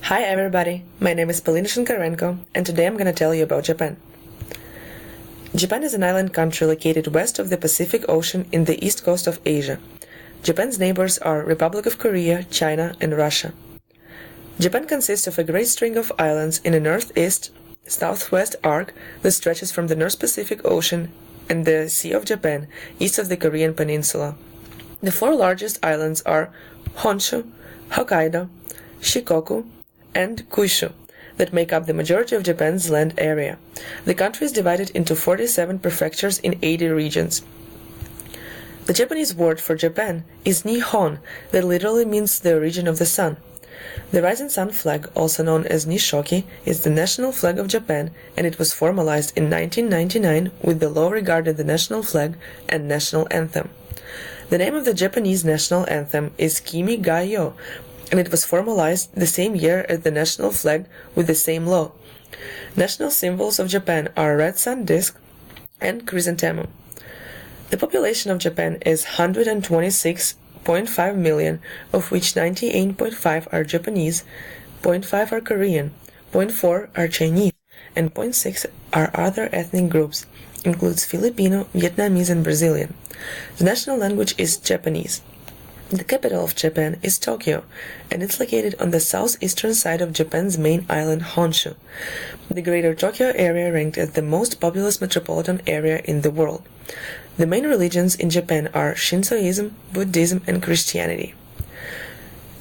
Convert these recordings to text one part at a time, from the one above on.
Hi everybody, my name is Polina Shenkarenko, and today I'm going to tell you about Japan. Japan is an island country located west of the Pacific Ocean in the east coast of Asia. Japan's neighbors are Republic of Korea, China, and Russia. Japan consists of a great string of islands in a northeast-southwest arc that stretches from the North Pacific Ocean and the Sea of Japan east of the Korean peninsula. The four largest islands are Honshu, Hokkaido, Shikoku, and Kyushu, that make up the majority of Japan's land area. The country is divided into 47 prefectures in 80 regions. The Japanese word for Japan is Nihon, that literally means the origin of the sun. The rising sun flag, also known as Nishoki, is the national flag of Japan, and it was formalized in 1999 with the law regarding the national flag and national anthem. The name of the Japanese national anthem is Kimi ga Yo, and it was formalized the same year as the national flag with the same law. National symbols of Japan are red sun disk and chrysanthemum. The population of Japan is 126.5 million, of which 98.5 are Japanese, 0.5 are Korean, 0.4 are Chinese, and 0.6 are other ethnic groups, includes Filipino, Vietnamese, and Brazilian. The national language is Japanese. The capital of Japan is Tokyo, and it's located on the southeastern side of Japan's main island Honshu. The Greater Tokyo area ranked as the most populous metropolitan area in the world. The main religions in Japan are Shintoism, Buddhism, and Christianity.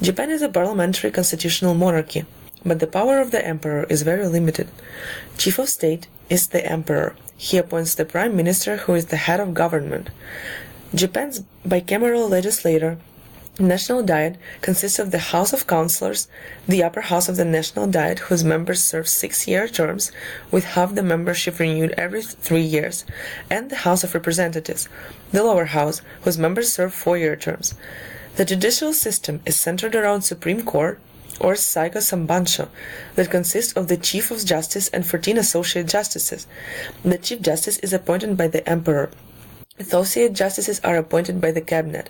Japan is a parliamentary constitutional monarchy, but the power of the emperor is very limited. Chief of state is the emperor. He appoints the prime minister, who is the head of government. Japan's bicameral legislature National Diet consists of the House of Councillors, the upper house of the National Diet, whose members serve 6-year terms, with half the membership renewed every 3 years, and the House of Representatives, the lower house, whose members serve 4-year terms. The judicial system is centered around Supreme Court, or Saigo Sambansho, that consists of the Chief of Justice and 14 associate justices. The Chief Justice is appointed by the Emperor. Associate justices are appointed by the cabinet.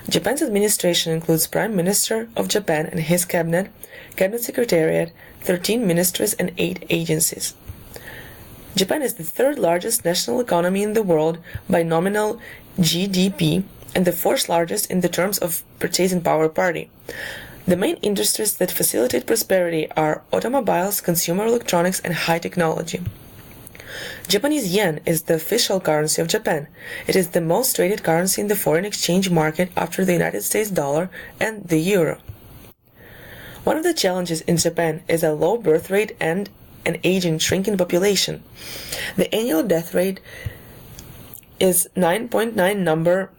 Japan's administration includes Prime Minister of Japan and his cabinet, cabinet secretariat, 13 ministries, and 8 agencies. Japan is the third largest national economy in the world by nominal GDP and the fourth largest in the terms of purchasing power parity. The main industries that facilitate prosperity are automobiles, consumer electronics, and high technology. Japanese yen is the official currency of Japan. It is the most traded currency in the foreign exchange market after the United States dollar and the euro. One of the challenges in Japan is a low birth rate and an aging, shrinking population. The annual death rate is 9.9 number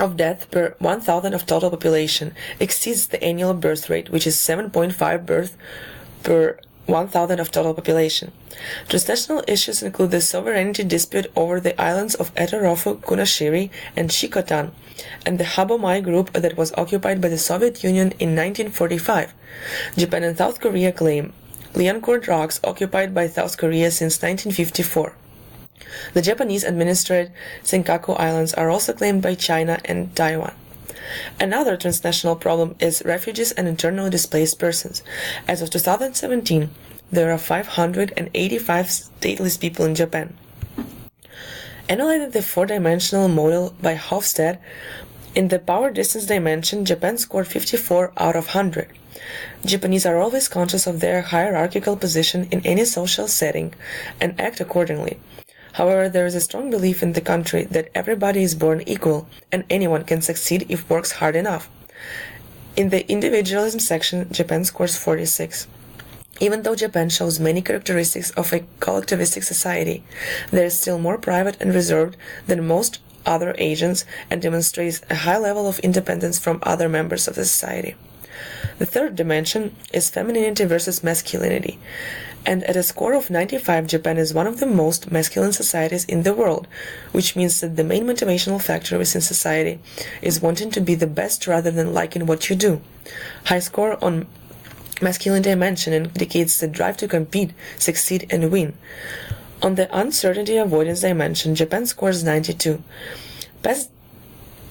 of deaths per 1,000 of total population, exceeds the annual birth rate, which is 7.5 births per 1,000 of total population. Transnational issues include the sovereignty dispute over the islands of Etorofu, Kunashiri, and Shikotan, and the Habomai group that was occupied by the Soviet Union in 1945. Japan and South Korea claim Liancourt Rocks occupied by South Korea since 1954. The Japanese-administered Senkaku Islands are also claimed by China and Taiwan. Another transnational problem is refugees and internally displaced persons. As of 2017, there are 585 stateless people in Japan. Analyzing the four-dimensional model by Hofstede, in the power distance dimension, Japan scored 54 out of 100. Japanese are always conscious of their hierarchical position in any social setting and act accordingly. However, there is a strong belief in the country that everybody is born equal and anyone can succeed if works hard enough. In the individualism section, Japan scores 46. Even though Japan shows many characteristics of a collectivistic society, there is still more private and reserved than most other Asians and demonstrates a high level of independence from other members of the society. The third dimension is femininity versus masculinity. And at a score of 95, Japan is one of the most masculine societies in the world, which means that the main motivational factor within society is wanting to be the best rather than liking what you do. High score on masculine dimension indicates the drive to compete, succeed, and win. On the uncertainty avoidance dimension, Japan scores 92.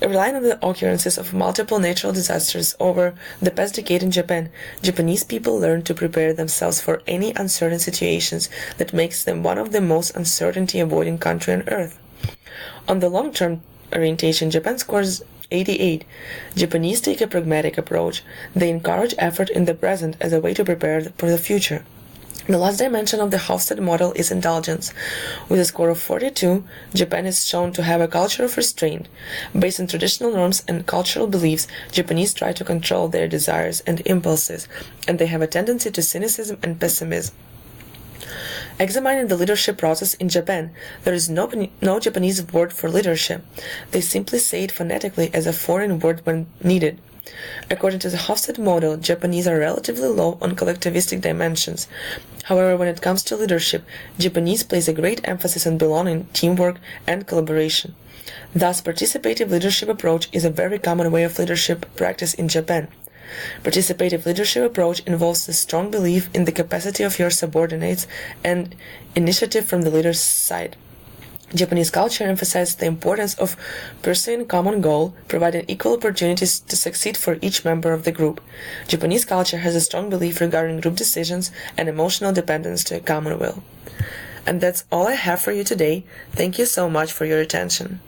Relying on the occurrences of multiple natural disasters over the past decade in Japan, Japanese people learned to prepare themselves for any uncertain situations that makes them one of the most uncertainty-avoiding country on earth. On the long-term orientation, Japan scores 88. Japanese take a pragmatic approach. They encourage effort in the present as a way to prepare for the future. The last dimension of the Hofstede model is indulgence. With a score of 42, Japan is shown to have a culture of restraint. Based on traditional norms and cultural beliefs, Japanese try to control their desires and impulses, and they have a tendency to cynicism and pessimism. Examining the leadership process in Japan, there is no Japanese word for leadership. They simply say it phonetically as a foreign word when needed. According to the Hofstede model, Japanese are relatively low on collectivistic dimensions. However, when it comes to leadership, Japanese place a great emphasis on belonging, teamwork, and collaboration. Thus, participative leadership approach is a very common way of leadership practice in Japan. Participative leadership approach involves a strong belief in the capacity of your subordinates and initiative from the leader's side. Japanese culture emphasizes the importance of pursuing a common goal, providing equal opportunities to succeed for each member of the group. Japanese culture has a strong belief regarding group decisions and emotional dependence to a common will. And that's all I have for you today. Thank you so much for your attention.